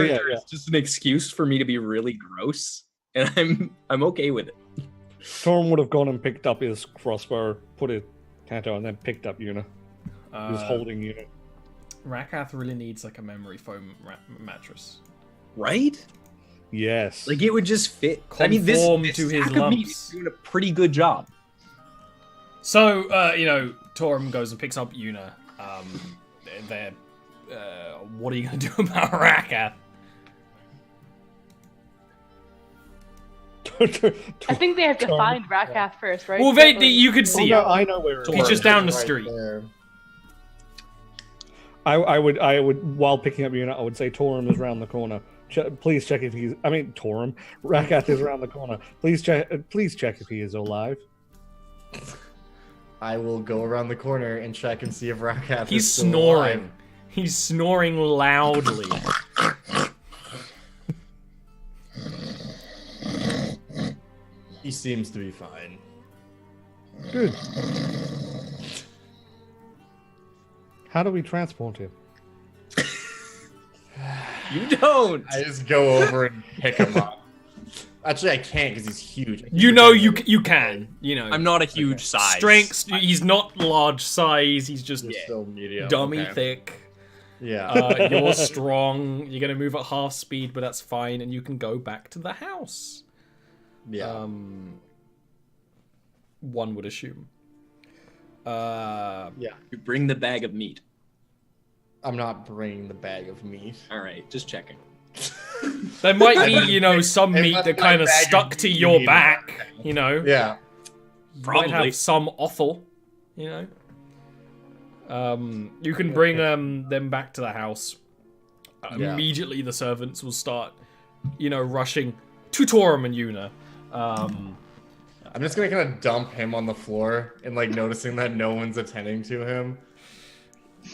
character is just an excuse for me to be really gross, and I'm okay with it. Storm would have gone and picked up his crossbow, put it Kanto, and then picked up Yuna. He was holding Yuna. Rakath really needs like a memory foam mattress. Right? Yes. Like it would just fit. Conform I mean, this to his sack of meat lumps. is doing a pretty good job. So, Torum goes and picks up Yuna. What are you going to do about Rakath? I think they have to find Rakath first, right? Well, you could see him. I know where He's just down the Right street. there. I would, while picking up Yuna, I would say Torum is around the corner. Please check if he's. I mean, Torum. Rakath is around the corner. Please check if he is alive. I will go around the corner and check and see if Rakath He's is still snoring. alive. He's snoring loudly. He seems to be fine. Good. How do we transport him? You don't. I just go over and pick him up. Actually, I can't because he's huge. You know you can. You know. I'm not a huge size. Strength. He's not large size. He's just still medium. dummy Okay. thick. Yeah. You're strong. You're gonna move at half speed, but that's fine, and you can go back to the house. Yeah. One would assume. Yeah. You bring the bag of meat. I'm not bringing the bag of meat. All right, just checking. There might be, some meat must that be kind like of bag of stuck meat to you your need. back. Yeah. You might Probably. have some offal. You can bring them back to the house. Yeah. Immediately, the servants will start, rushing to Torum and Yuna. I'm just gonna kind of dump him on the floor and noticing that no one's attending to him.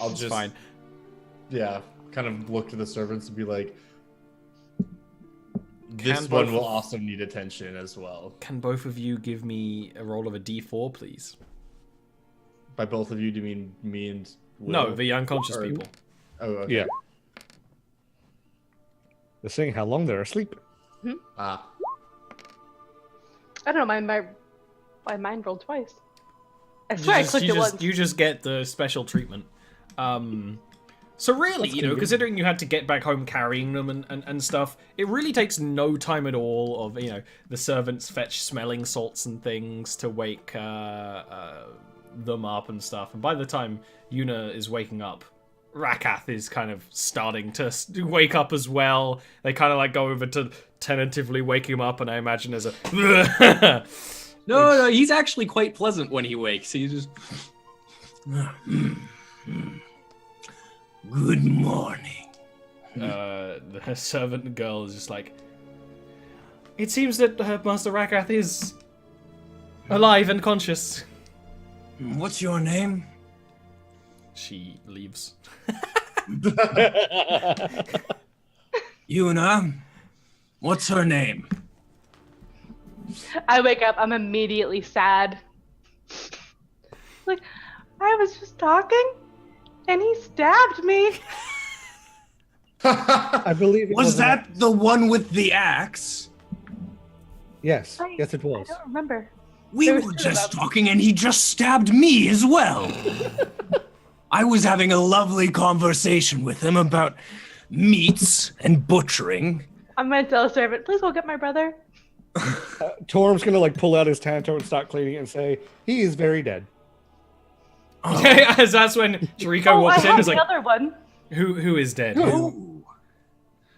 I'll just fine. Yeah, kind of look to the servants and be like, this Can one both- will also need attention as well. Can both of you give me a roll of a D4, please? By both of you, do you mean me and Will? No, the unconscious Or- people. Oh, okay. Yeah. They're seeing how long they're asleep. Ah, I don't know. My mind rolled twice. I swear I clicked it once. You just get the special treatment. So really, considering you had to get back home carrying them and stuff, it really takes no time at all of, the servants fetch smelling salts and things to wake them up and stuff. And by the time Yuna is waking up, Rakath is kind of starting to wake up as well. They kind of go over to tentatively wake him up, and I imagine there's a... No, he's actually quite pleasant when he wakes. He's just... Good morning. The servant girl is just like, it seems that Master Rakath is alive and conscious. What's your name? She leaves. Yuna. What's her name? I wake up. I'm immediately sad. I was just talking, and he stabbed me. I believe it Was that the one with the axe? Yes. I- Yes, it I was. don't remember. We There were was two of just them. talking and he just stabbed me as well. I was having a lovely conversation with him about meats and butchering. I'm gonna tell a servant, please go get my brother. Torum's gonna pull out his tanto and start cleaning it and say, he is very dead. As that's when Chiriko I walks in and have is like, another one. who is dead? Oh,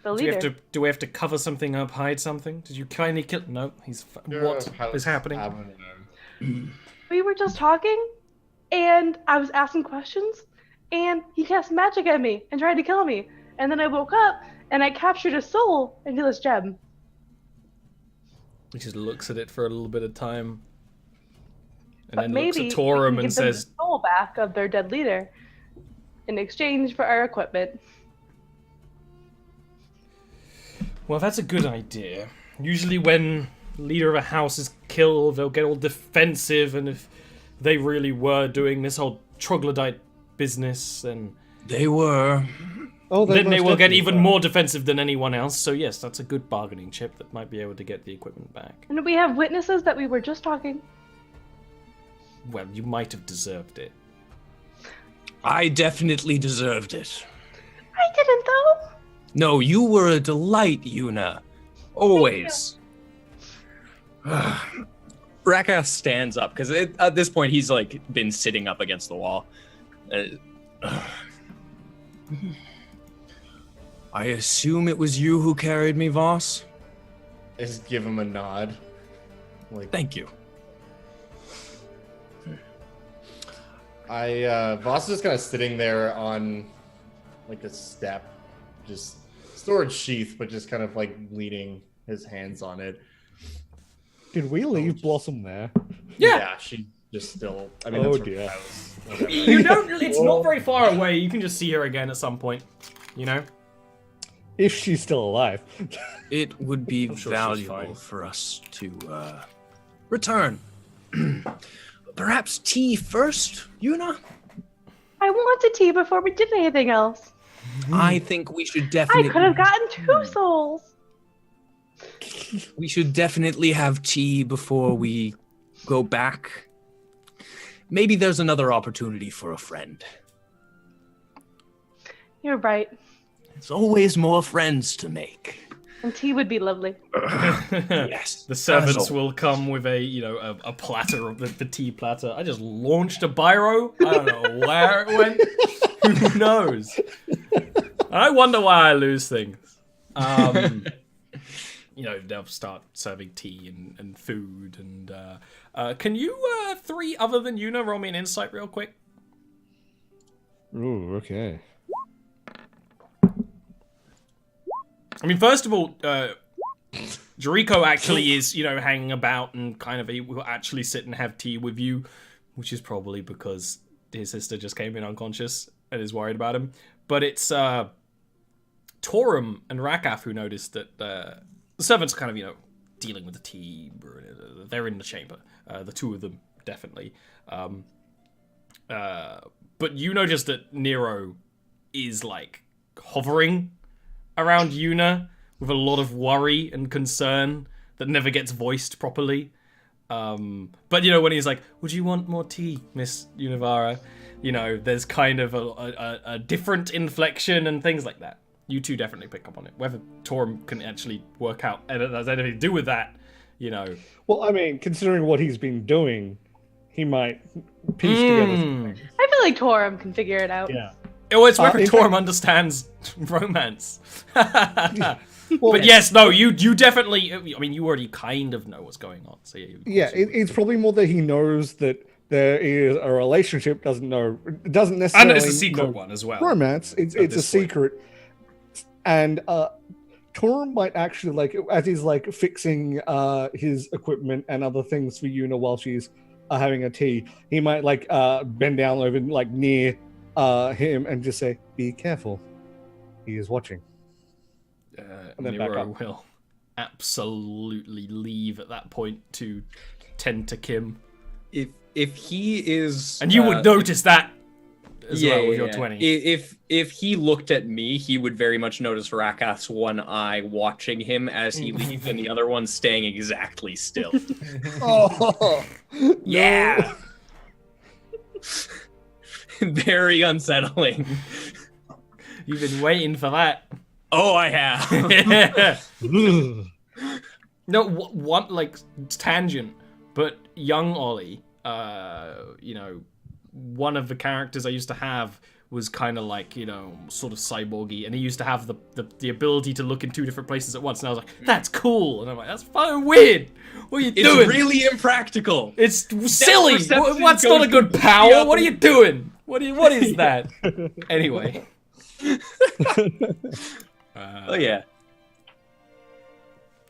The Do we leader. have to cover something up, hide something? Did you kindly kill? No, he's. What is happening? We were just talking, and I was asking questions, and he cast magic at me and tried to kill me. And then I woke up, and I captured a soul into this gem. He just looks at it for a little bit of time, and But then maybe looks at we Torum can and give them says, the soul back of their dead leader in exchange for our equipment. "Well, that's a good idea. Usually, when leader of a house is killed, they'll get all defensive, and if they really were doing this whole troglodyte business, then they were. Oh, then they most will get definitely even are. more defensive than anyone else. So yes, that's a good bargaining chip that might be able to get the equipment back. And we have witnesses that we were just talking. Well, you might have deserved it. I definitely deserved it. I didn't, though. No, you were a delight, Yuna. Always. Rakath stands up because at this point he's like been sitting up against the wall. I assume it was you who carried me, Voss? I just give him a nod. Like, Thank you. Voss is just kind of sitting there on like a step, just storage sheath, but just kind of like leaning his hands on it. Did we leave Blossom there? Yeah. She just still. I mean, Oh, that's her dear. house, whatever. You don't. It's not very far away. You can just see her again at some point. You know. If she's still alive. It would be sure she's valuable fine. for us to return. Perhaps tea first, Yuna? I wanted tea before we did anything else. I think we should I definitely could have gotten 2 souls. we should definitely have tea before we go back. Maybe there's another opportunity for a friend. You're right. There's always more friends to make. And tea would be lovely. Yes. The servants Basil. will come with a platter of the tea platter. I just launched a biro. I don't know where it went. Who knows? I wonder why I lose things. They'll start serving tea and food and can you 3 other than Yuna roll me an insight real quick? Ooh, okay. I mean, first of all, Jariko actually is, hanging about and kind of he will actually sit and have tea with you, which is probably because his sister just came in unconscious and is worried about him. But it's Torum and Rakath who noticed that the servants are kind of, dealing with the tea. They're in the chamber. The 2 of them, definitely. But you notice that Nero is, like, hovering around Yuna with a lot of worry and concern that never gets voiced properly. But when he's like, "Would you want more tea, Miss Univara?" There's kind of a different inflection and things like that. You 2 definitely pick up on it. Whether Torum can actually work out and it has anything to do with that, Well, I mean, considering what he's been doing, he might piece together something. I feel like Torum can figure it out. Yeah. Oh, it's whether in Torum fact- understands romance. Well, But yes, no, you definitely. I mean, you already kind of know what's going on. So yeah, it's probably more that he knows that there is a relationship, doesn't necessarily and it's a secret know one as well. romance. It's a this point. secret, and Torum might actually as he's fixing his equipment and other things for Yuna while she's having a tea. He might bend down over near him and just say, "Be careful, he is watching." And then back Nero up. will absolutely leave at that point to tend to Kim, If he is, and you would notice that as well with your 20. If he looked at me, he would very much notice Rakath's one eye watching him as he leaves, and the other one staying exactly still. Oh, Yeah. Very unsettling. You've been waiting for that. Oh, I have. No, one tangent, but young Ollie, one of the characters I used to have was kind of sort of cyborgy, and he used to have the ability to look in 2 different places at once, and I was like, that's cool, and I'm like, that's fucking weird. What are you doing? It's really impractical. It's silly. perception What's not a goes good power? What are you doing? What is that? Anyway. Oh yeah.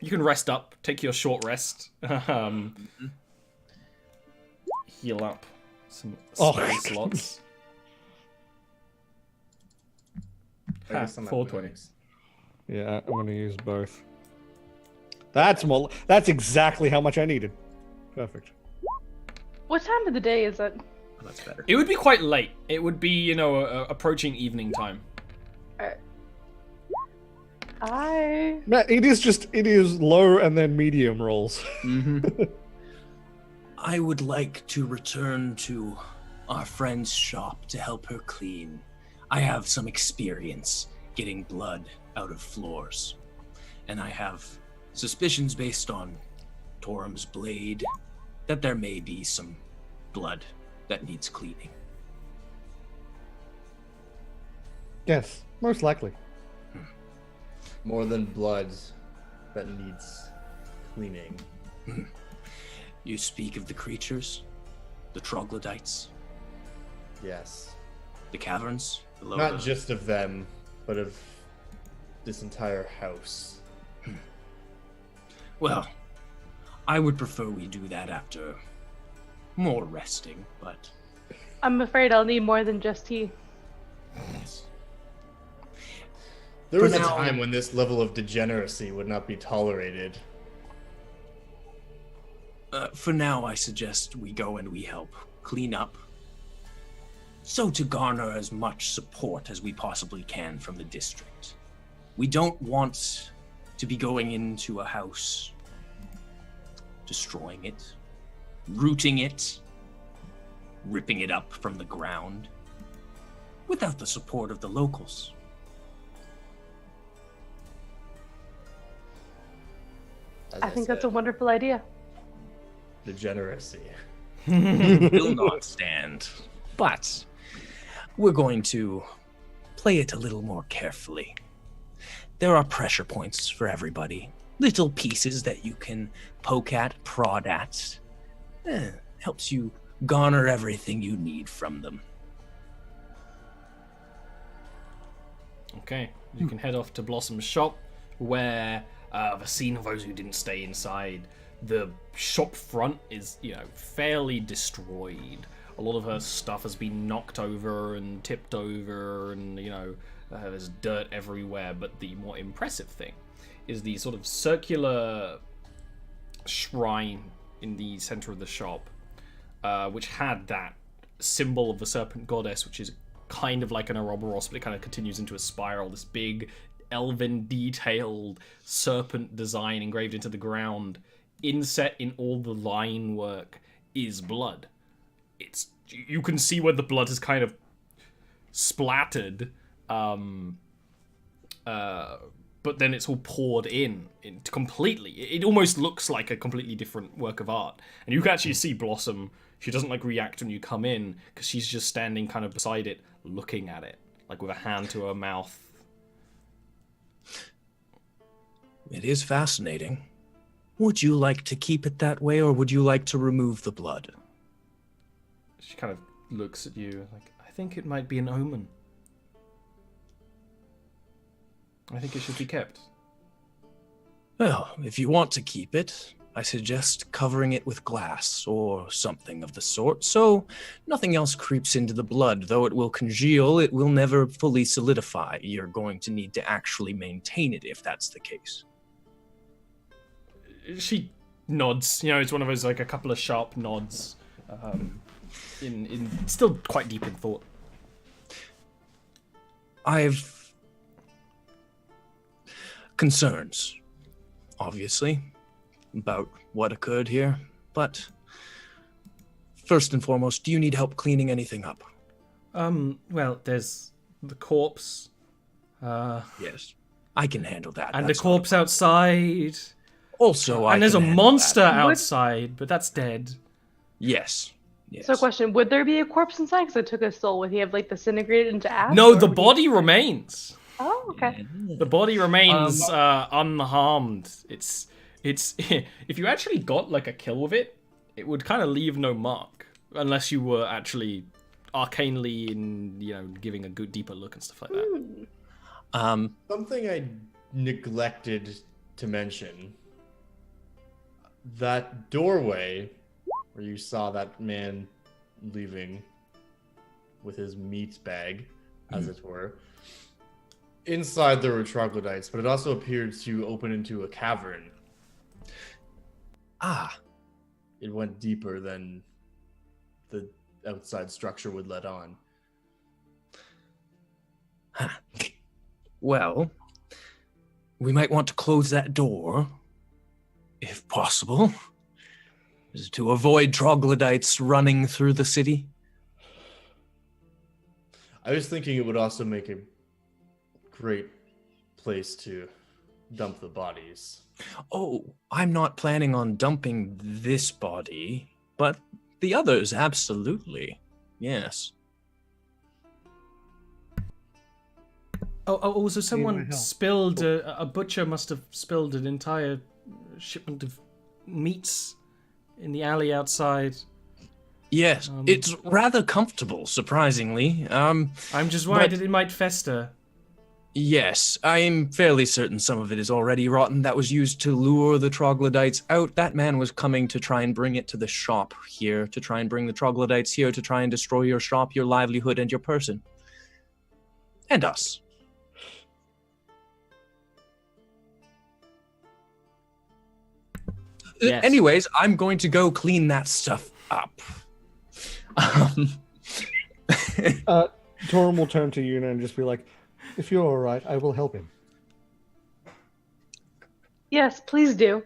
You can rest up. Take your short rest. Heal up some spell slots. I guess I'm at 420. bonus. yeah, I'm gonna use both. That's exactly how much I needed. Perfect. What time of the day is it? That's better. It would be quite late. It would be, approaching evening time. No, it is low and then medium rolls. I would like to return to our friend's shop to help her clean. I have some experience getting blood out of floors, and I have suspicions based on Torum's blade that there may be some blood that needs cleaning. Yes, most likely. More than blood that needs cleaning. You speak of the creatures, the troglodytes, Yes. the caverns below. Not just of them, but of this entire house. Well, I would prefer we do that after more resting, but I'm afraid I'll need more than just tea. yes. There For was a now- time when this level of degeneracy would not be tolerated. For now, I suggest we go and we help clean up, so to garner as much support as we possibly can from the district. We don't want to be going into a house, destroying it, rooting it, ripping it up from the ground, without the support of the locals. As I think that's a said, wonderful idea. degeneracy. Will not stand. But we're going to play it a little more carefully. There are pressure points for everybody. Little pieces that you can poke at, prod at. Helps you garner everything you need from them. Okay, you can head off to Blossom's shop, where the scene of those who didn't stay inside, the shop front is, fairly destroyed. A lot of her stuff has been knocked over and tipped over, and, there's dirt everywhere. But the more impressive thing is the sort of circular shrine in the center of the shop, which had that symbol of the serpent goddess, which is kind of like an Ouroboros, but it kind of continues into a spiral. This big, elven, detailed serpent design engraved into the ground. Inset in all the line work is blood. You can see where the blood has kind of splattered, but then it's all poured in completely. It almost looks like a completely different work of art. And you can actually see Blossom. She doesn't react when you come in, because she's just standing kind of beside it, looking at it, like with a hand to her mouth. It is fascinating. Would you like to keep it that way, or would you like to remove the blood? She kind of looks at you like, I think it might be an omen. I think it should be kept. Well, if you want to keep it, I suggest covering it with glass or something of the sort, so nothing else creeps into the blood. Though it will congeal, it will never fully solidify. You're going to need to actually maintain it if that's the case. She nods. It's one of those, like, a couple of sharp nods. In still quite deep in thought. I've concerns, obviously, about what occurred here, but first and foremost, do you need help cleaning anything up? Well, there's the corpse. Yes, I can handle that. And That's the corpse outside. Also, And there's a can handle monster that. outside, but that's dead. Yes. Yes. So, question: would there be a corpse inside? Because it took a soul. Would he have disintegrated into ash? No, or the would he- body remains. Oh, okay. The body remains unharmed. It's if you actually got a kill with it, it would kind of leave no mark, unless you were actually arcanely giving a good deeper look and stuff like that. Something I neglected to mention. That doorway where you saw that man leaving with his meat bag, as it were. Inside there were troglodytes, but it also appeared to open into a cavern. It went deeper than the outside structure would let on. Well, we might want to close that door, if possible, to avoid troglodytes running through the city. I was thinking it would also make a great place to dump the bodies. Oh, I'm not planning on dumping this body, but the others, absolutely. Yes. Oh, so someone help. spilled, a butcher must have spilled an entire shipment of meats in the alley outside. Yes, it's rather comfortable, surprisingly. I'm just worried that it might fester. Yes, I'm fairly certain some of it is already rotten. That was used to lure the troglodytes out. That man was coming to try and bring it to the shop here, to try and bring the troglodytes here, to try and destroy your shop, your livelihood, and your person. And us. Yes. Anyways, I'm going to go clean that stuff up. Torum will turn to Yuna and just be like, if you're all right, I will help him. Yes, please do.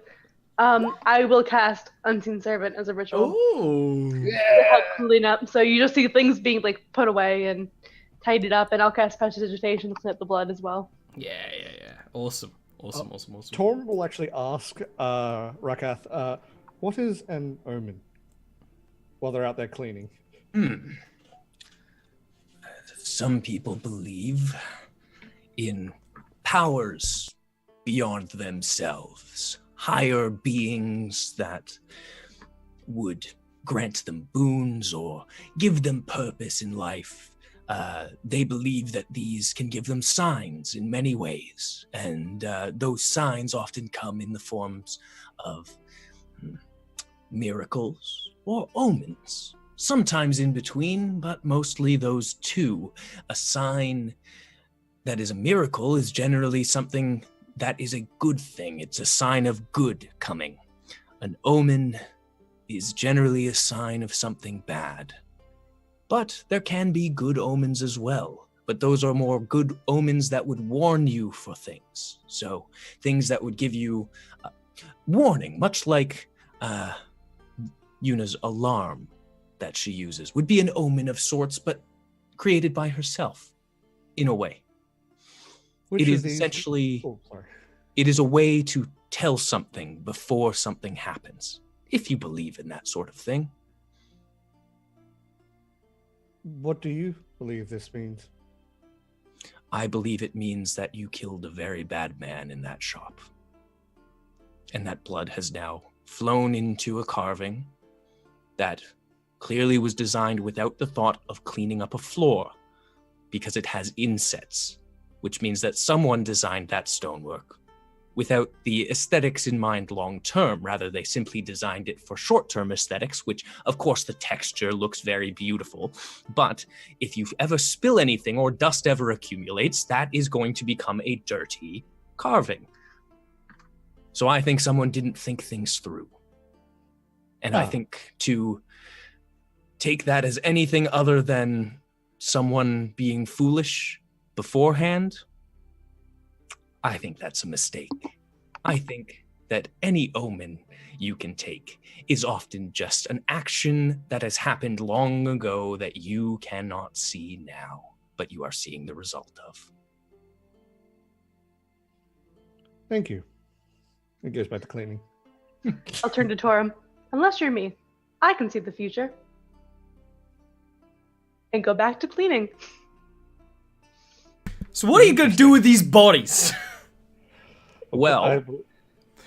I will cast Unseen Servant as a ritual Ooh. to help clean up. So you just see things being like put away and tidied up, and I'll cast Prestidigitation to clean up the blood as well. Yeah. Awesome. Torum will actually ask Rakath, what is an omen? While they're out there cleaning. Some people believe in powers beyond themselves, higher beings that would grant them boons or give them purpose in life. They believe that these can give them signs in many ways, and those signs often come in the forms of miracles or omens. Sometimes in between, but mostly those two. A sign that is a miracle is generally something that is a good thing. It's a sign of good coming. An omen is generally a sign of something bad. But there can be good omens as well. But those are more good omens that would warn you for things. So things that would give you warning, much like Yuna's alarm that she uses, would be an omen of sorts, but created by herself, in a way. Which it is these... essentially, Oh, sorry. It is a way to tell something before something happens, if you believe in that sort of thing. What do you believe this means? I believe it means that you killed a very bad man in that shop. And that blood has now flown into a carving that clearly was designed without the thought of cleaning up a floor, because it has insets, which means that someone designed that stonework without the aesthetics in mind long term. Rather, they simply designed it for short-term aesthetics, which, of course, the texture looks very beautiful. But if you ever spill anything or dust ever accumulates, that is going to become a dirty carving. So I think someone didn't think things through. And I think to take that as anything other than someone being foolish beforehand, I think that's a mistake. I think that any omen you can take is often just an action that has happened long ago that you cannot see now, but you are seeing the result of. Thank you. It goes back to cleaning. I'll turn to Torum. Unless you're me, I can see the future. And go back to cleaning. So what are you going to do with these bodies? Well,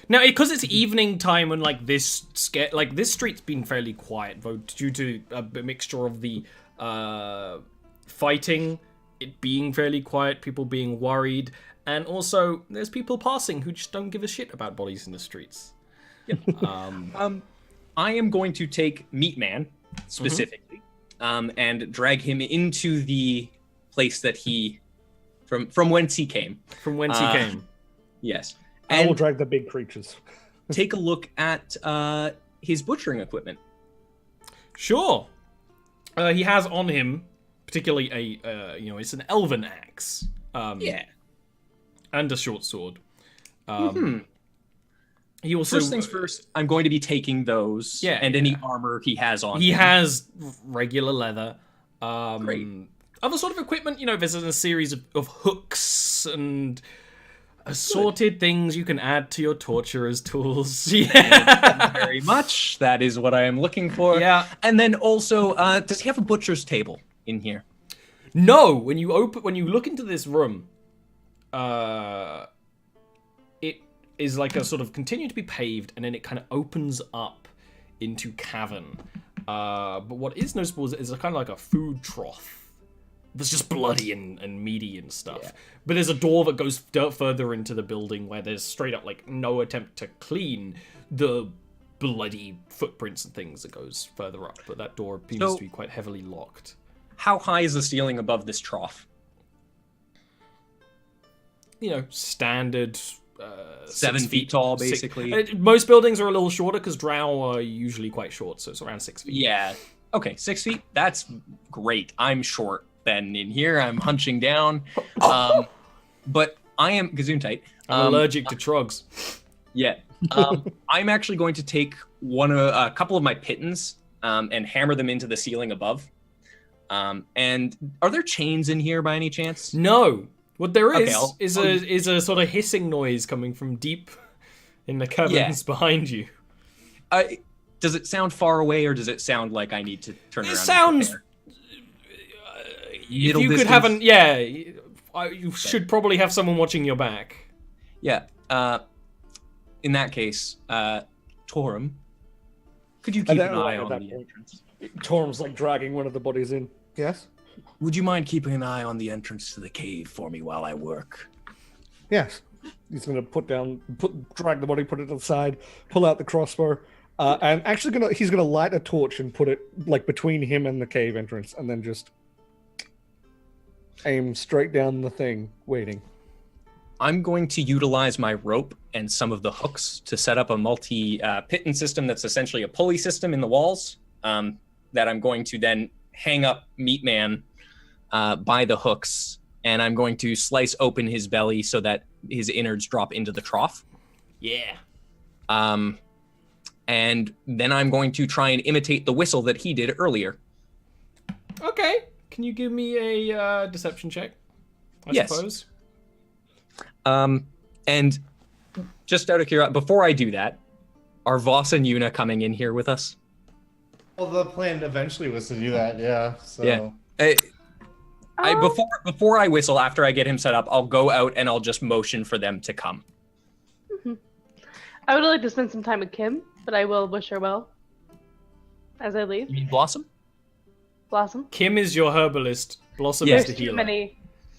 now, because it's evening time and this street's been fairly quiet, though, due to a mixture of the fighting, it being fairly quiet, people being worried, and also there's people passing who just don't give a shit about bodies in the streets. Yep. I am going to take Meatman specifically, and drag him into the place that he from whence he came. From whence he came. Yes. I will drag the big creatures. Take a look at his butchering equipment. Sure. He has on him, particularly it's an elven axe. Yeah. And a short sword. He also First things first, I'm going to be taking those and any armor he has on. He has regular leather. Great. Other sort of equipment, there's a series of hooks and assorted things you can add to your torturer's tools. Thank you very much. That is what I am looking for. Yeah. And then also, does he have a butcher's table in here? No, when you look into this room, it is like a sort of continue to be paved, and then it kind of opens up into cavern. But what is noticeable is a kind of like a food trough that's just bloody and meaty and stuff. Yeah. But there's a door that goes further into the building where there's straight up like no attempt to clean the bloody footprints and things that goes further up. But that door seems to be quite heavily locked. How high is the ceiling above this trough? Standard 7 feet tall, basically. Most buildings are a little shorter because drow are usually quite short, so it's around 6 feet. Yeah. Okay, 6 feet. That's great. I'm short then in here. I'm hunching down. But I am Gesundheit. I'm allergic to trogs. Yeah. I'm actually going to take a couple of my pittons and hammer them into the ceiling above. And are there chains in here by any chance? No. What there is a sort of hissing noise coming from deep in the caverns behind you. Does it sound far away, or does it sound like I need to turn around? It sounds. If you could have you should probably have someone watching your back. Yeah. In that case, Torum, could you keep an eye on the entrance? Torum's like dragging one of the bodies in. Yes? Would you mind keeping an eye on the entrance to the cave for me while I work? Yes. He's going to drag the body, put it to the side, pull out the crossbow, and actually he's going to light a torch and put it like between him and the cave entrance, and then just aim straight down the thing, waiting. I'm going to utilize my rope and some of the hooks to set up a multi-piton system that's essentially a pulley system in the walls that I'm going to then hang up Meatman by the hooks, and I'm going to slice open his belly so that his innards drop into the trough. Yeah. And then I'm going to try and imitate the whistle that he did earlier. Okay. Can you give me a deception check? I suppose. And just out of curiosity, before I do that, are Voss and Yuna coming in here with us? Well, the plan eventually was to do that, yeah. So. Yeah. Before I whistle, after I get him set up, I'll go out and I'll just motion for them to come. Mm-hmm. I would like to spend some time with Kim, but I will wish her well as I leave. You mean Blossom? Blossom. Kim is your herbalist. Blossom is the healer.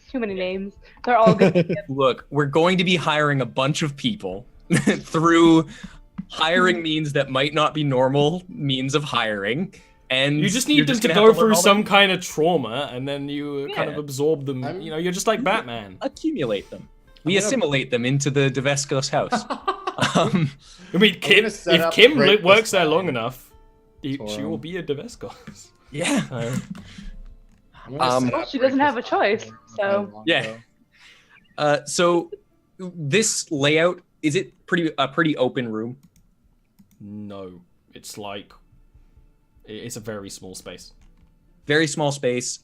Too many names. They're all good. Look, we're going to be hiring a bunch of people through hiring means that might not be normal means of hiring. And you just need them to go through some kind of trauma, and then you kind of absorb them. You're just like Batman. Accumulate them. We assimilate them into the Deveskos house. I mean, if Kim works there long enough, she will be a Deveskos. Yeah. She doesn't have a choice, so. Yeah. So this layout, is it a pretty open room? No, it's a very small space. Very small space.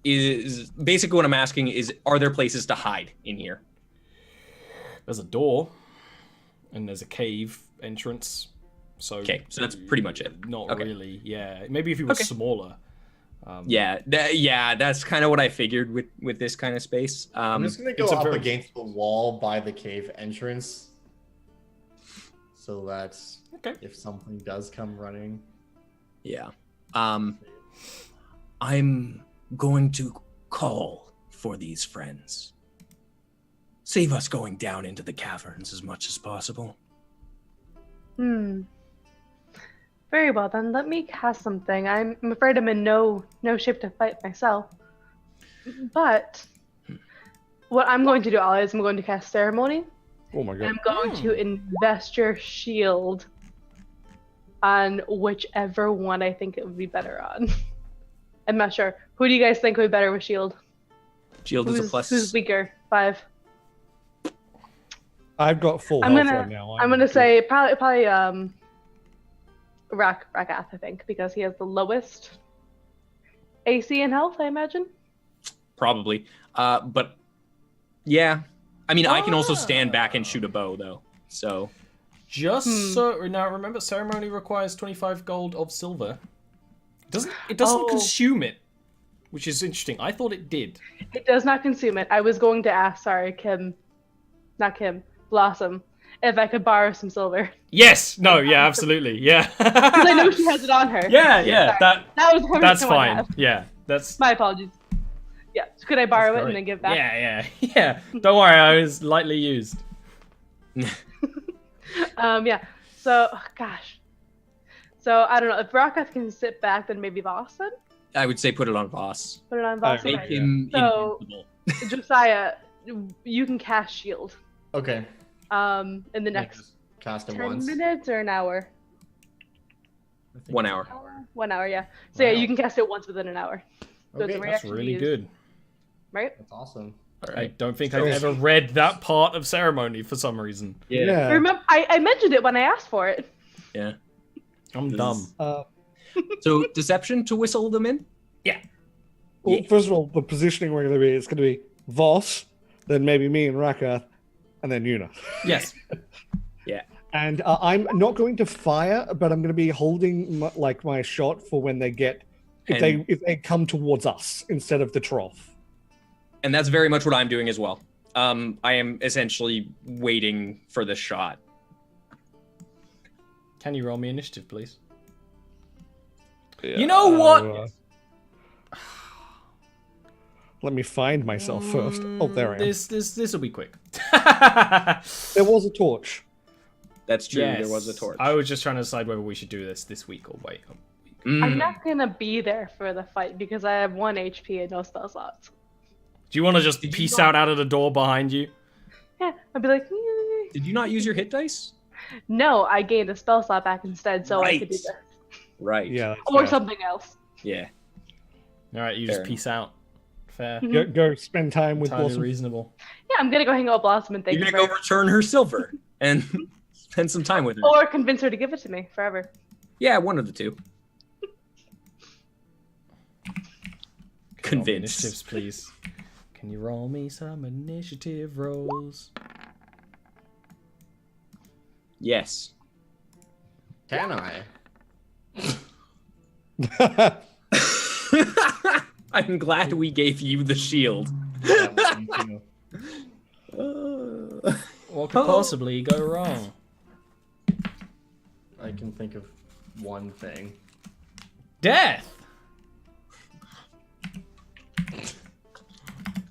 Is basically what I'm asking is, are there places to hide in here? There's a door, and there's a cave entrance. So that's pretty much it. Not really. Yeah, maybe if you were smaller. That's kind of what I figured with this kind of space. I'm just gonna go up against the wall by the cave entrance, so that if something does come running. Yeah. I'm going to call for these friends. Save us going down into the caverns as much as possible. Very well then, let me cast something. I'm afraid I'm in no shape to fight myself. But what I'm going to do, Ali, is I'm going to cast Ceremony. Oh my god. I'm going to invest your shield on whichever one I think it would be better on. I'm not sure. Who do you guys think would be better with shield? Shield is a plus. Who's weaker? 5. I've got full I'm health gonna right now. I'm gonna good. say I'm I'm gonna say I'm gonna now. say probably Rakath, I think, because he has the lowest AC and health, I imagine. Probably. But yeah. I mean, I can also stand back and shoot a bow, though. So. Just so now, remember, ceremony requires 25 gold of silver. It doesn't consume it, which is interesting. I thought it did. It does not consume it. I was going to ask, Blossom, if I could borrow some silver. Yes. No. Yeah. Absolutely. Yeah. Because I know she has it on her. Yeah. Sorry. That's fine. Yeah. That's my apologies. Yeah. So could I borrow it and then give it back? Yeah. Don't worry. I was lightly used. Yeah. So, gosh. So, I don't know. If Rakath can sit back, then maybe Voss then? I would say put it on Voss. Put it on Voss. Make him so, invincible. Josiah, you can cast shield. Okay. In the next cast him 10 once. minutes or an hour? 1 hour. 1 hour, yeah. So, yeah, you can cast it once within an hour. So Okay, it's a That's reaction really used, good. Right? That's awesome. I don't think I've ever read that part of ceremony for some reason. Yeah. Remember, I mentioned it when I asked for it. Yeah. I'm dumb. So deception to whistle them in? Well, first of all, the positioning we're going to be, it's going to be Voss, then maybe me and Rakath, and then Yuna. Yes. Yeah. And I'm not going to fire, but I'm going to be holding my shot for when they get if they come towards us instead of the trough. And that's very much what I'm doing as well. I am essentially waiting for the shot. Can you roll me initiative, please? Yeah, you know what? Let me find myself first. Oh, there I am. This will be quick. There was a torch. That's true. Yes. There was a torch. I was just trying to decide whether we should do this week or wait a week. I'm not going to be there for the fight because I have 1 HP and no spell slots. Do you want to just peace out of the door behind you? Yeah, I'd be like, Did you not use your hit dice? No, I gained a spell slot back instead, so I could do this. Right. Yeah. Or something else. Yeah. All right, you just peace out. Fair. Go spend time with Entirely Blossom. reasonable. Yeah, I'm gonna go hang out with Blossom and thank You're you. gonna go return her silver and spend some time with her. Or convince her to give it to me forever. Yeah, one of the two. Convince. Initiatives, please. Can you roll me some initiative rolls? Yes. Can I? I'm glad we gave you the shield. What could possibly go wrong? I can think of one thing. Death!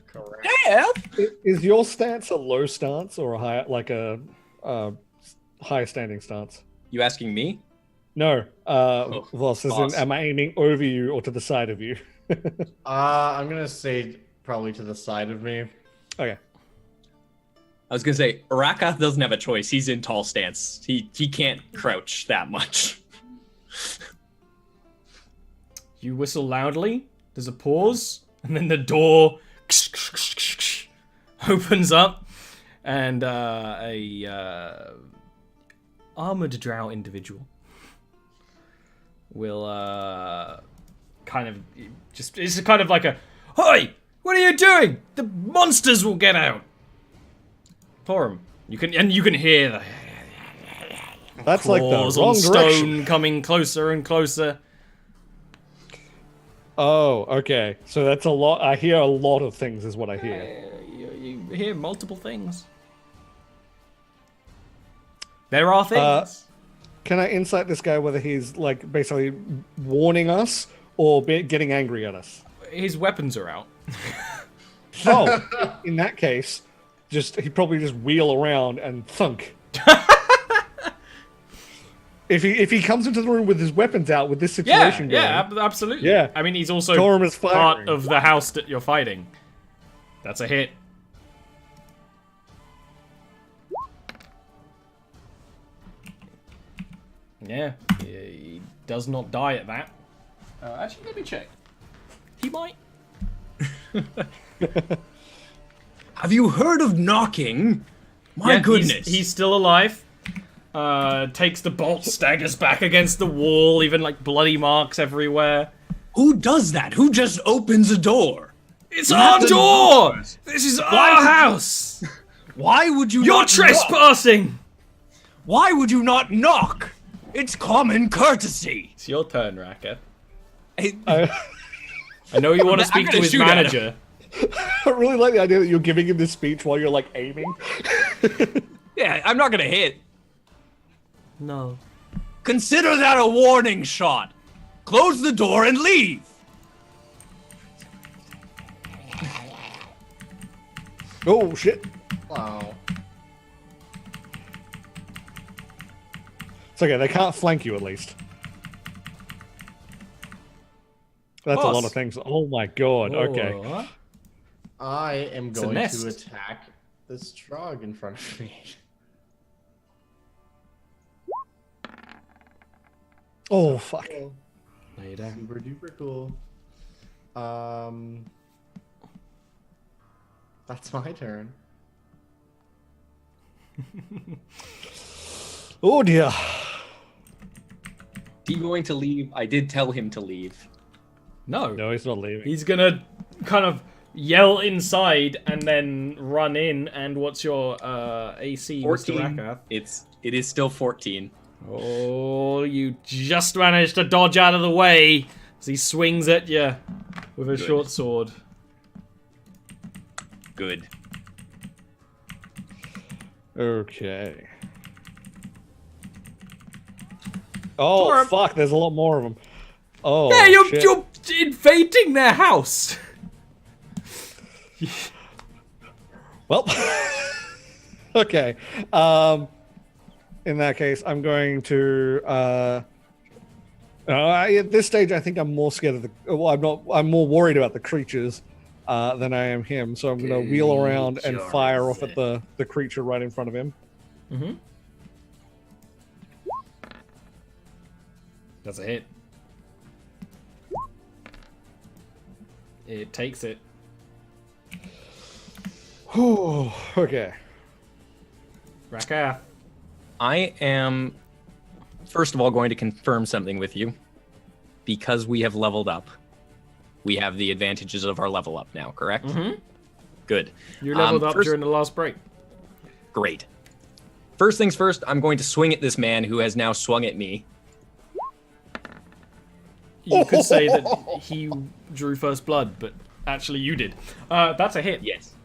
Correct. Is your stance a low stance or a higher standing stance? You asking me? No. Voss, as in, am I aiming over you or to the side of you? I'm gonna say probably to the side of me. Okay. I was gonna say Rakath doesn't have a choice. He's in tall stance. He can't crouch that much. You whistle loudly. There's a pause, and then the door opens up, and a armored drow individual will kind of just, it's kind of like a, "Hey, what are you doing? The monsters will get out." Torum, you can hear the That's like the claws wrong on stone direction. coming closer and closer. Oh, okay. So that's a lot. I hear a lot of things, is what I hear. You hear multiple things. There are things. Can I insight this guy whether he's like basically warning us or getting angry at us? His weapons are out. Oh, in that case, he'd probably just wheel around and thunk. If he comes into the room with his weapons out with this situation going, Absolutely. Yeah. I mean, he's also Storm is part firing. of the house that you're fighting. That's a hit. Yeah, he does not die at that. Actually, let me check. He might. Have you heard of knocking? My goodness. He's still alive. Takes the bolt, staggers back against the wall, even like bloody marks everywhere. Who does that? Who just opens a door? It's our door! This is our house! Why would you You're not trespassing! knock? Why would you not knock? It's common courtesy. It's your turn, Raka. I know you want to speak to his manager. really like the idea that you're giving him this speech while you're like aiming. Yeah, I'm not gonna hit. No. Consider that a warning shot. Close the door and leave. Oh shit. Wow. It's okay, they can't flank you at least. That's a lot of things. Oh my god, okay. What? I am a going nest. to attack this trog in front of me. Oh fuck. Lay down. Super duper cool. That's my turn. Oh dear. He going to leave? I did tell him to leave. No. No, he's not leaving. He's gonna kind of yell inside and then run in. And what's your AC, 14. Mr. Rakath? It is still 14. Oh, you just managed to dodge out of the way as he swings at you with a short sword. Good. Okay. Oh Torm. fuck! There's a lot more of them. Oh Yeah, shit. you're invading their house. Well. Okay. In that case, I'm going to. At this stage, I think I'm more scared of the. Well, I'm not. I'm more worried about the creatures than I am him. So I'm going to wheel around and fire off at the creature right in front of him. Mm-hmm. That's a hit. It takes it. Oh, okay. Rakath. I am, first of all, going to confirm something with you. Because we have leveled up, we have the advantages of our level up now, correct? Mm-hmm. Good. You leveled up first- during the last break. Great. First things first, I'm going to swing at this man who has now swung at me. You could say that he drew first blood, but actually you did. That's a hit. Yes.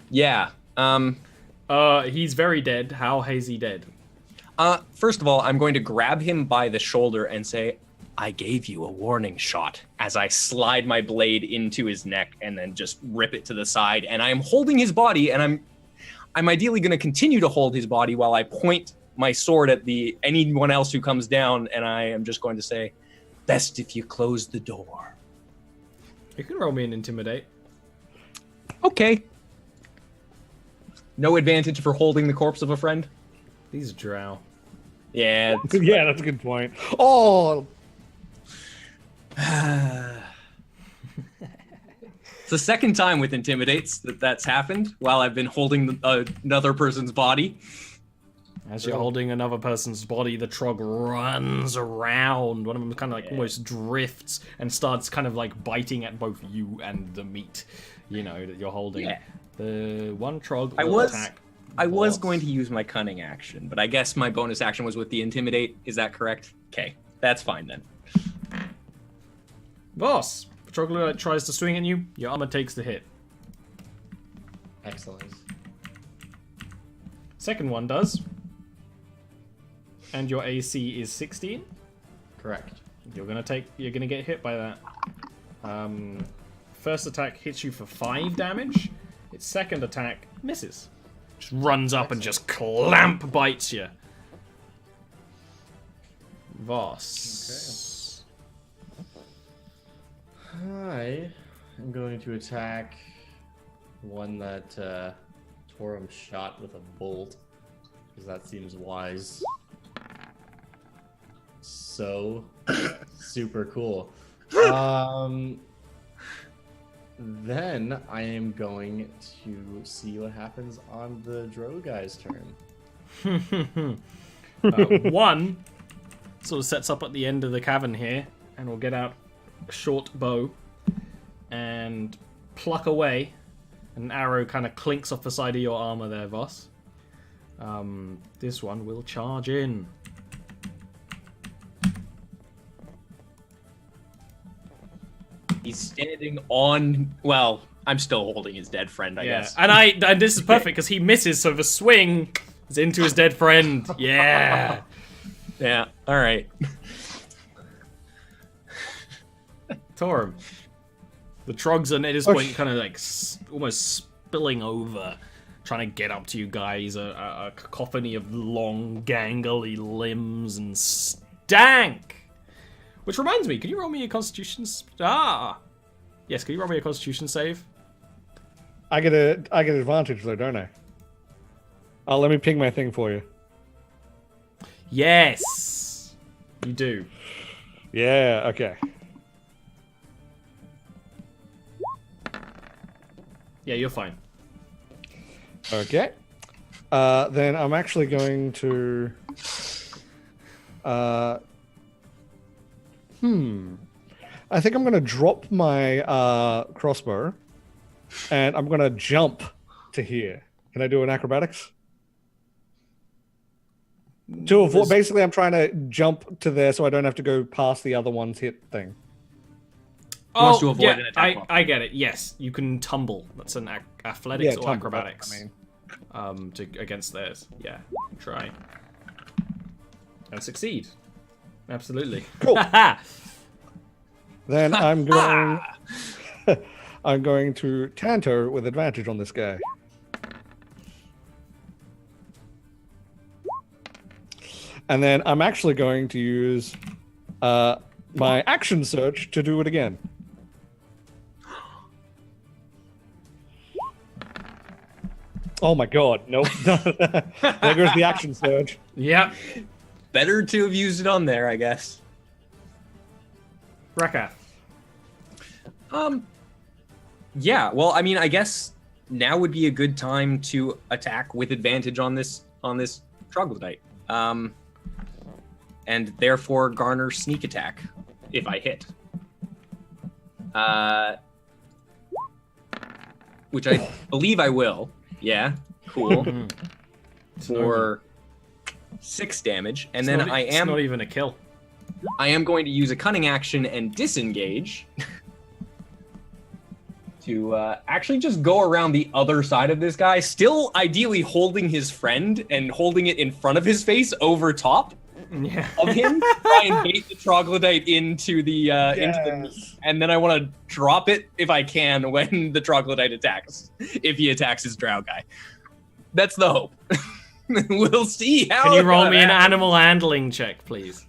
Yeah. He's very dead. How is he dead? First of all, I'm going to grab him by the shoulder and say, I gave you a warning shot, as I slide my blade into his neck and then just rip it to the side. And I'm holding his body, and I'm ideally going to continue to hold his body while I point my sword at anyone else who comes down, and I am just going to say, best if you close the door. You can roll me an intimidate. Okay. No advantage for holding the corpse of a friend? These are drow. Yeah. Yeah, that's a good point. Oh, It's the second time with Intimidates that's happened while I've been holding another person's body. As you're holding another person's body, the trog runs around. One of them kind of like almost drifts and starts kind of like biting at both you and the meat, that you're holding. Yeah. The one trog I will attack. was Boss. going to use my cunning action, but I guess my bonus action was with the Intimidate. Is that correct? Okay, that's fine then. Boss, the troglodyte tries to swing at you. Your armor takes the hit. Excellent. Second one does. And your AC is 16. Correct. You're gonna get hit by that. First attack hits you for 5 damage. Its second attack misses. Just runs up and just clamp bites you. Voss. I am going to attack one that Torum shot with a bolt, because that seems wise. So super cool. Then I am going to see what happens on the Drow guy's turn. One sort of sets up at the end of the cavern here, and will get out a short bow and pluck away. An arrow kind of clinks off the side of your armor there, Voss. This one will charge in. He's standing on. Well, I'm still holding his dead friend, I guess. And this is perfect because he misses, so the swing is into his dead friend. Yeah. Yeah. All right. Torm. The trogs are at this point kind of like almost spilling over, trying to get up to you guys. A cacophony of long, gangly limbs and stank. Which reminds me, can you roll me a Constitution? Yes. Can you roll me a Constitution save? I get advantage though, don't I? Oh, let me ping my thing for you. Yes, you do. Yeah. Okay. Yeah, you're fine. Okay. Then I'm actually going to. I think I'm going to drop my crossbow, and I'm going to jump to here. Can I do an acrobatics? To avoid, basically, I'm trying to jump to there so I don't have to go past the other one's hit thing. Wants to avoid an attack. I get it. Yes, you can tumble. That's an athletics or tumble, acrobatics. I mean. Against theirs. Yeah, try and succeed. Absolutely. Cool. Then I'm going. I'm going to Tanto with advantage on this guy. And then I'm actually going to use my action search to do it again. Oh my god, nope. There goes the action surge. Yep. Better to have used it on there, I guess. Rakath. Yeah, well, I mean, I guess now would be a good time to attack with advantage on this troglodyte. And therefore garner sneak attack if I hit. Which I believe I will. Yeah, cool. For 6 damage, and then It's not even a kill. I am going to use a cunning action and disengage to actually just go around the other side of this guy, still ideally holding his friend and holding it in front of his face over top of him, try and bait the troglodyte into the meat, and then I want to drop it if I can when the troglodyte attacks, if he attacks his drow guy. That's the hope. We'll see how. Can you roll me an animal handling check, please?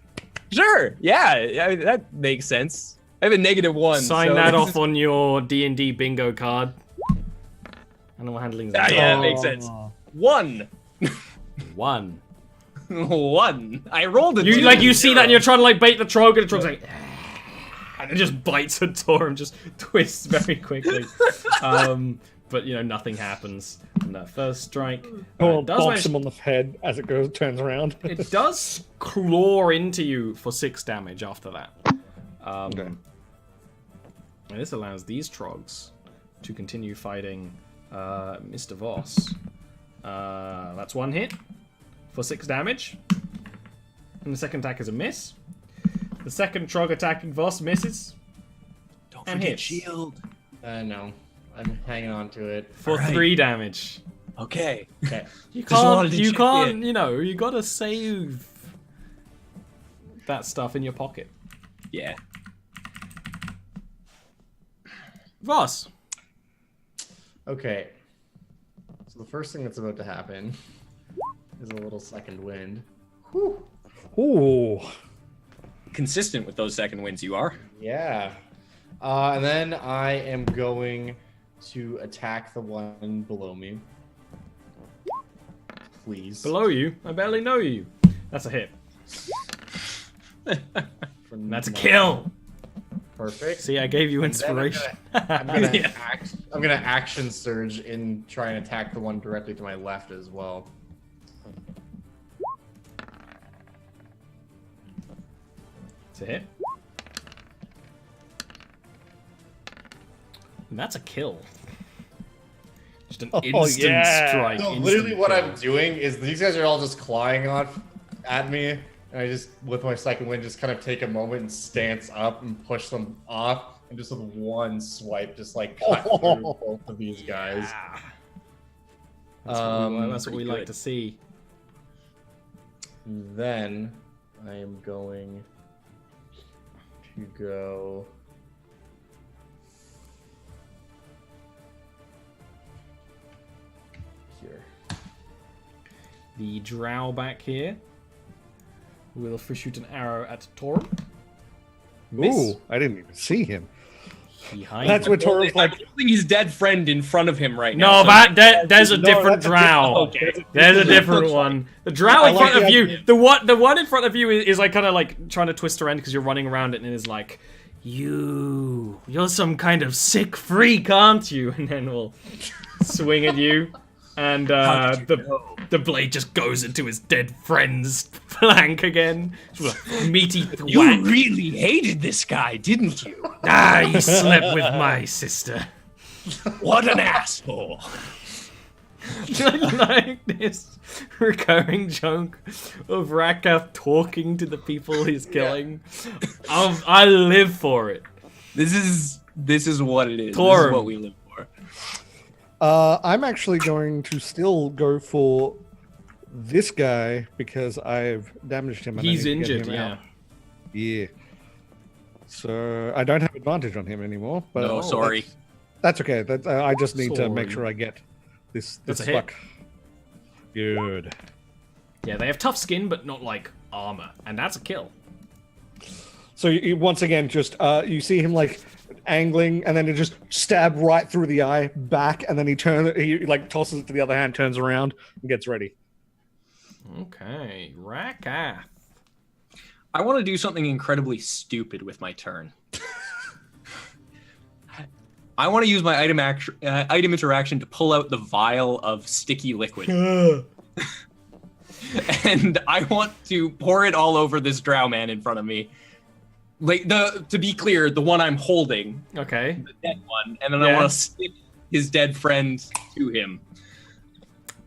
Sure. Yeah, that makes sense. I have a -1. Sign that off on your D&D bingo card. Animal handling. Yeah, that makes sense. 1. 1. 1. I rolled a 2. You see that and you're trying to bait the trog, and the trog's like, and it just bites a door and just twists very quickly. But nothing happens on that first strike. Bobs him on the head as it turns around. It does claw into you for 6 damage after that. Okay. And this allows these trogs to continue fighting Mr. Voss. That's 1 hit for 6 damage. And the second attack is a miss. The second trog attacking Voss misses. Don't and forget hits. shield. No. I'm hanging on to it. For 3 damage. Okay. You Just wanted can't, to check you gotta save that stuff in your pocket. Yeah. Voss. Okay. So the first thing that's about to happen is a little second wind. Whew. Ooh. Consistent with those second winds you are. Yeah. And then I am going to attack the one below me. Please. Below you? I barely know you. That's a hit. That's a kill. Perfect. See, I gave you And then inspiration. I'm gonna, Yeah. I'm gonna action surge and try and attack the one directly to my left as well. It's a hit. And that's a kill. Just an instant yeah. strike. So instant literally what kill. I'm doing is these guys are all just clawing off at me, and I just, with my second wind, just kind of take a moment and stance up and push them off, and just with one swipe, just like cut through both of these guys. Yeah. That's what we pretty like good. to see. Then I am going to go. Here. The drow back here will shoot an arrow at Torum. Miss. Ooh, I didn't even see him. Behind That's him. what Torum's I'm like. holding his dead friend in front of him right now. No, so- there's a No, different that's a drow. different- okay. There's a different one. The drow I in like front of the you, idea. the one in front of you is like kind of like trying to twist around because you're running around it and it is like, you're some kind of sick freak, aren't you? And then we'll swing at you, and How did you know? the blade just goes into his dead friend's flank again. Just a meaty You thwack. really hated this guy, didn't you? Ah, he slept with my sister. What an asshole. Like this recurring joke of Rakath talking to the people he's killing. I live for it. This is what it is. This Torm. is what we live for. I'm actually going to still go for this guy because I've damaged him. And I He's need to get injured, him yeah. out. Yeah. So I don't have advantage on him anymore. But No, sorry. That's okay. I just need to make Sorry. sure I get this That's a hit. fuck. Good. Yeah, they have tough skin, but not like armor, and that's a kill. So you once again just you see him like angling, and then it just stab right through the eye, back, and then he like tosses it to the other hand, turns around, and gets ready. Okay, Rakath. I want to do something incredibly stupid with my turn. I want to use my item interaction to pull out the vial of sticky liquid. And I want to pour it all over this drow man in front of me. Like to be clear, the one I'm holding, Okay. the dead one, and then Yeah. I want to stick his dead friend to him.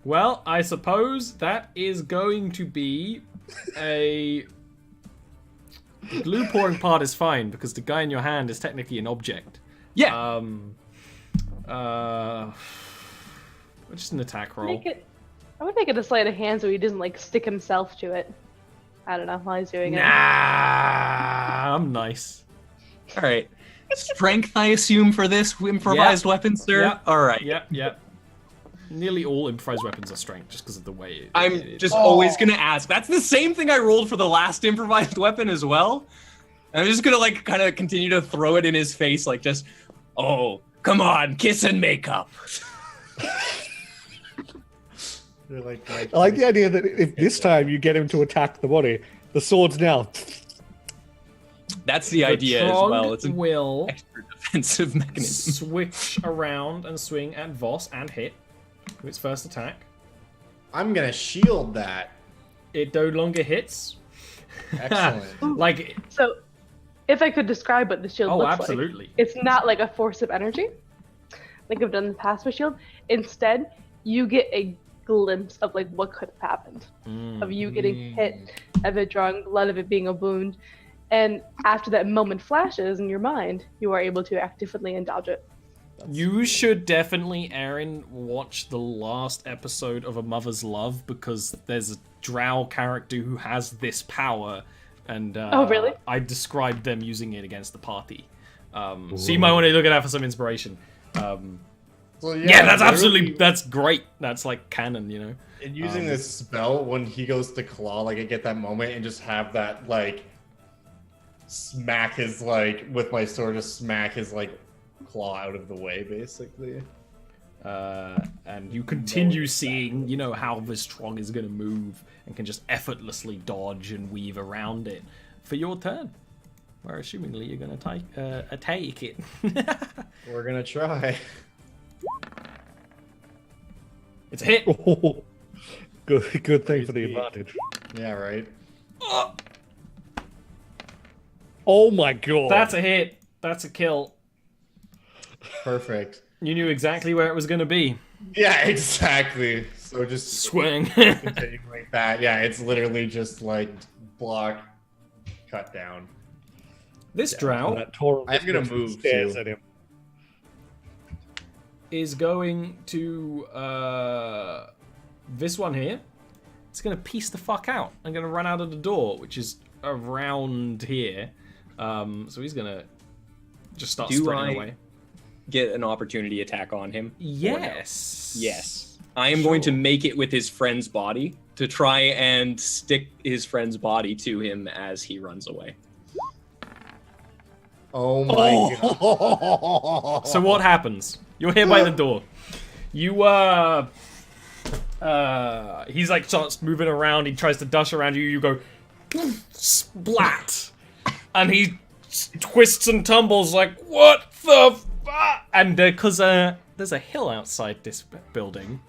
Well, I suppose that is going to be a... The glue pouring part is fine, because the guy in your hand is technically an object. Yeah. Just an attack roll. I would make it a sleight of hand so he doesn't like stick himself to it. I don't know while he's doing Nah, it. I'm nice. All right. Strength, I assume, for this improvised weapon, sir. Yeah. All right. Yep. Nearly all improvised weapons are strength, just because of the way I'm just always gonna ask. That's the same thing I rolled for the last improvised weapon as well. I'm just gonna like kind of continue to throw it in his face, like just, oh, come on, kiss and make up. They're like, I like the idea that if this time you get him to attack the body, the sword's now. That's the idea as Trog well. It's an will extra defensive mechanism. switch around and swing at Voss and hit with its first attack. I'm gonna shield that. It no longer hits. Excellent. Like, So, if I could describe what the shield oh, looks absolutely. like, it's not like a force of energy, like I've done in the past with shield. Instead, you get a glimpse of like what could have happened, of you getting hit, of it drawing blood, of it being a wound, and after that moment flashes in your mind, you are able to act differently and dodge it. You should definitely, Aaron, watch the last episode of A Mother's Love, because there's a drow character who has this power, and Oh, really? I described them using it against the party. So you might want to look at that for some inspiration. So, Yeah, that's literally, absolutely, that's great. That's like canon, you know? And using this spell, when he goes to claw, like I get that moment and just have that like smack his like with my sword, just smack his like claw out of the way, basically. And you continue seeing, you know, how this Trog is going to move and can just effortlessly dodge and weave around it for your turn. where assumingly you're gonna take it. We're gonna try. It's a hit. Oh, good thing for the advantage. Yeah, right. Oh my god. That's a hit. That's a kill. Perfect. You knew exactly where it was gonna be. Yeah, exactly. So just Swing. continuing like that. Yeah, it's literally just like block, cut down. This drow That Tor I'm gonna move, stares too. at him. is going to this one here. It's gonna piece the fuck out. I'm gonna run out of the door, which is around here. So he's gonna just start sprinting away. Get an opportunity attack on him? Yes. Yes. I am going to make it with his friend's body to try and stick his friend's body to him as he runs away. Oh my god. So what happens? You're here by the door. You he's like starts moving around. He tries to dash around you. You go splat, and he twists and tumbles like what the fuck? And because there's a hill outside this building,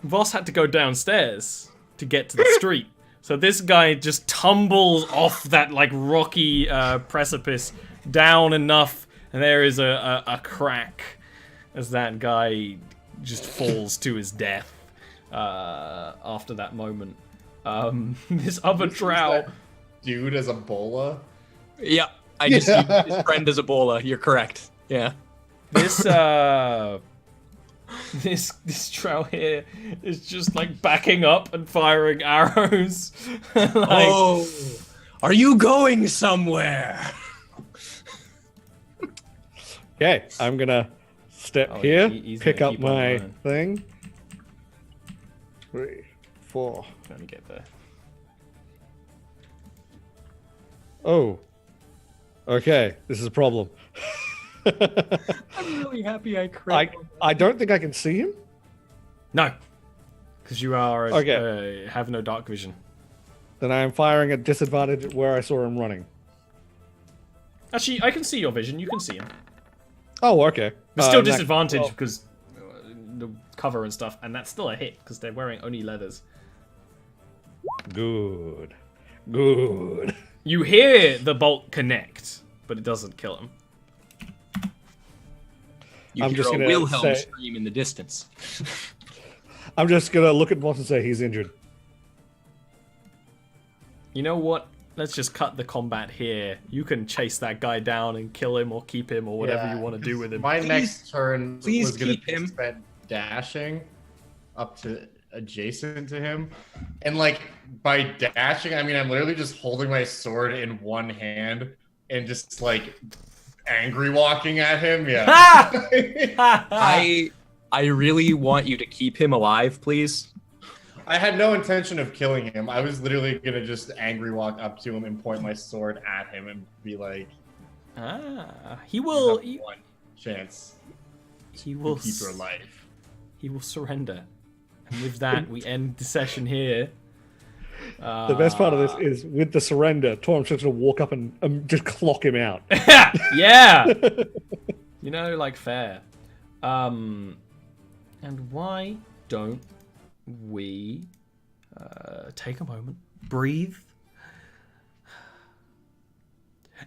Voss had to go downstairs to get to the street. So this guy just tumbles off that like rocky precipice down enough, and there is a crack as that guy just falls to his death after that moment. This other drow, Dude as Ebola. Yeah, I just used his friend as Ebola. You're correct. Yeah. this this drow here is just like backing up and firing arrows. Like, Oh, are you going somewhere? Okay, I'm gonna step Oh, here, he's pick gonna up keep on my running. thing. 3, 4. trying to get there. Oh. Okay, this is a problem. I'm really happy I crit. I don't think I can see him. No, because you are Okay. have no dark vision. Then I am firing at disadvantage where I saw him running. Actually, I can see your vision. You can see him. Oh, okay. But still in that- disadvantage well, because the cover and stuff, and that's still a hit because they're wearing only leathers. Good. Good. You hear the bolt connect, but it doesn't kill him. You I'm hear just a gonna Wilhelm say- scream in the distance. I'm just gonna look at Boss and say he's injured. You know what? Let's just cut the combat here. You can chase that guy down and kill him or keep him or whatever you want to do with him. My next turn please was going keep to be him. spent dashing up to adjacent to him. And like by dashing, I mean I'm literally just holding my sword in one hand and just like angry walking at him. Yeah. I really want you to keep him alive, please. I had no intention of killing him. I was literally gonna just angry walk up to him and point my sword at him and be like, He "You will. have one chance He will. to keep your life." He will surrender. And with that, we end the session here. The best part of this is with the surrender, Torm's just gonna walk up and just clock him out. Yeah. You know, like fair. And why don't we take a moment, breathe,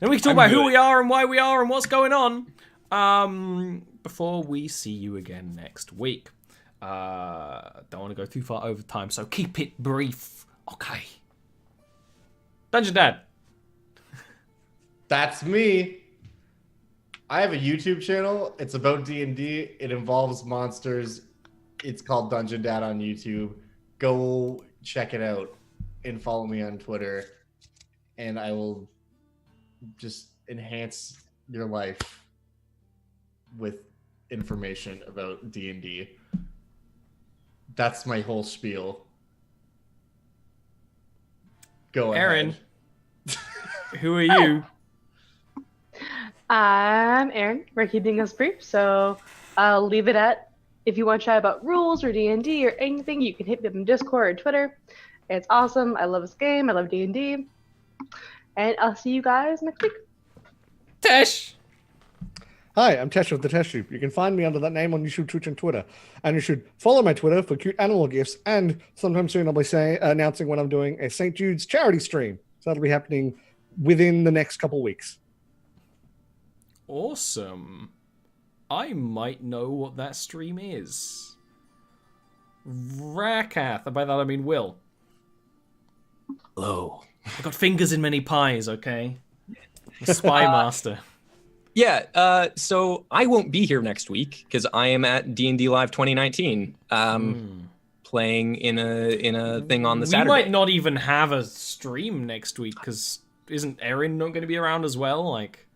and we can talk about who we are and why we are and what's going on before we see you again next week. Don't want to go too far over time, so keep it brief. Okay. Dungeon Dad. That's me. I have a YouTube channel. It's about D&D. It involves monsters. It's called Dungeon Dad on YouTube. Go check it out and follow me on Twitter, and I will just enhance your life with information about D&D. That's my whole spiel. Go Aaron. ahead. Who are you? I'm Aaron. We're keeping us brief, so I'll leave it at if you want to chat about rules or D&D or anything, you can hit me up on Discord or Twitter. It's awesome. I love this game. I love D&D. And I'll see you guys next week. Tesh! Hi, I'm Tesh of the Tesh Troop. You can find me under that name on YouTube, Twitch, and Twitter. And you should follow my Twitter for cute animal gifts. And sometime soon I'll be announcing when I'm doing a St. Jude's charity stream. So that'll be happening within the next couple weeks. Awesome. I might know what that stream is. Rakath, and by that I mean Will. Hello. I got fingers in many pies, okay? The Spy Master. Yeah, so I won't be here next week because I am at D&D Live 2019, playing in a thing on the Saturday. We might not even have a stream next week because isn't Erin not going to be around as well? Like,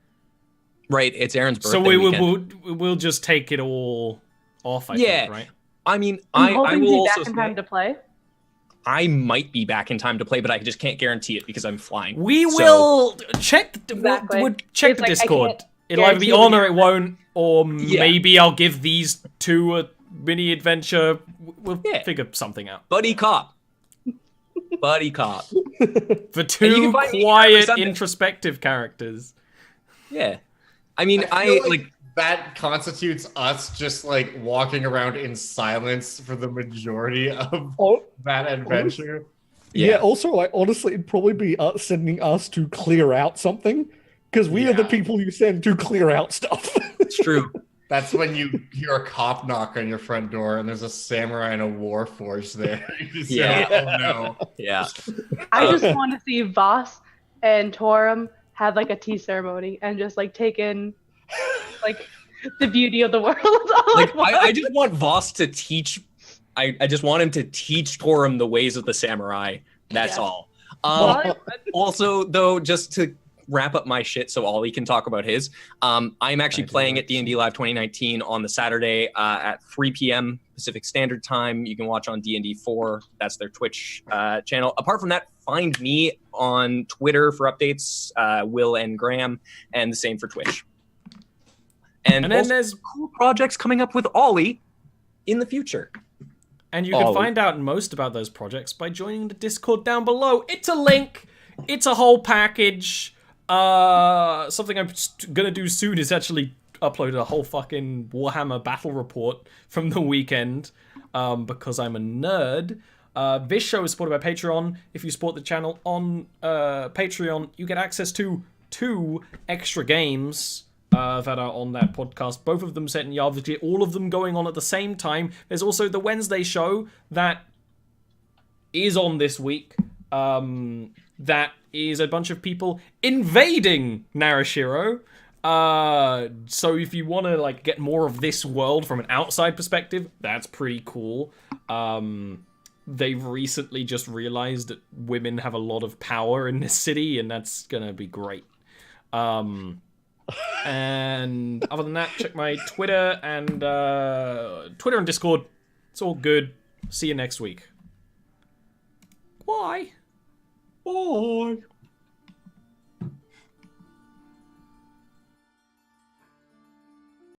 right, it's Erin's birthday. So we'll just take it all off. I think, right? I mean, I'm I hoping to will be also back in time to play. I might be back in time to play, but I just can't guarantee it because I'm flying. We will check. Exactly. We'll check the Like, Discord. It'll either be on or it won't, or maybe I'll give these two a mini adventure. We'll figure something out. Buddy cop. Buddy cop. For two quiet, introspective characters. Yeah. I mean, I like that constitutes us just like walking around in silence for the majority of that adventure. Yeah. Also, like honestly, it'd probably be sending us to clear out something because we are the people you send to clear out stuff. It's true. That's when you hear a cop knock on your front door and there's a samurai and a war forge there. Oh no. Yeah. I just want to see Voss and Torum have like a tea ceremony and just like take in like the beauty of the world. Like I just want Voss to teach. I just want him to teach Torum the ways of the samurai. That's all. Also, though, just to wrap up my shit so Ollie can talk about his, I'm actually playing at D&D Live 2019 on the Saturday at 3 p.m. Pacific Standard Time. You can watch on D&D 4. That's their Twitch channel. Apart from that, find me on Twitter for updates, Will and Graham, and the same for Twitch. And then there's cool projects coming up with Ollie in the future. And you can find out most about those projects by joining the Discord down below. It's a link. It's a whole package. Something I'm gonna do soon is actually upload a whole fucking Warhammer battle report from the weekend, because I'm a nerd. This show is supported by Patreon. If you support the channel on Patreon, you get access to 2 extra games that are on that podcast. Both of them set in Jarviskjir, all of them going on at the same time. There's also the Wednesday show that is on this week. That is a bunch of people invading Narashiro. So if you want to like get more of this world from an outside perspective, that's pretty cool. They've recently just realized that women have a lot of power in this city, and that's gonna be great. And other than that, check my Twitter and Discord. It's all good. See you next week. Bye. Bye.